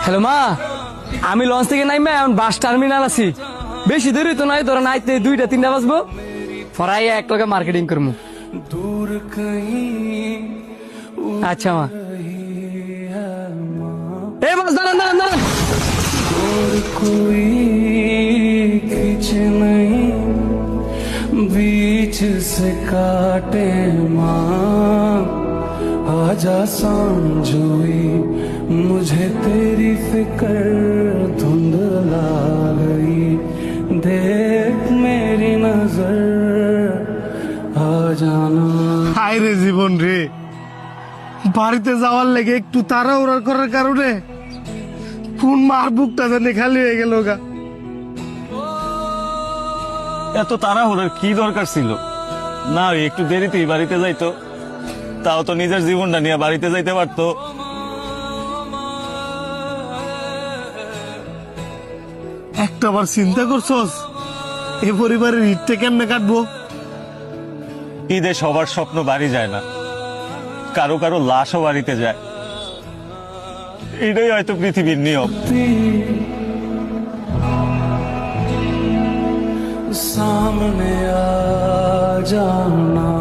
Hello মা, আমি launch থেকে নাইমা এখন বাস টার্মিনাল আছি। বেশি দেরি তো নাই, ধরো নাইতে 2টা 3টা বাজবো। ফরাই এক লগে মার্কেটিং করবো। আচ্ছা মা। এ বাস দাঁড়ান দাঁড়ান দাঁড়ান। कोई खींच नहीं बीच से काटे माँ आजा समझोई मुझे तेरी फिक्र धुंधला गई देख मेरी नजर आ जाना। হায় রে জীবন রে, বাড়িতে যাওয়ার লেগে একটু তাড়াহুড়া করার কারণে কোন মার বুকটা জানি খালি হয়ে গেল গা। এত তাড়াহুড়ার কি দরকার ছিল? না একটু দেরিতেই বাড়িতে যাইতো, তাও তো নিজের জীবনটা নিয়ে বাড়িতে যাইতে পারতো। একটা বার চিন্তা করছস এ পরিবারের ঈদটা কেমনে কাটবো? ঈদে সবার স্বপ্ন বাড়ি যায় না, কারো কারো লাশও বাড়িতে যায়। এটাই হয়তো পৃথিবীর নিয়ম। सामने आ जाना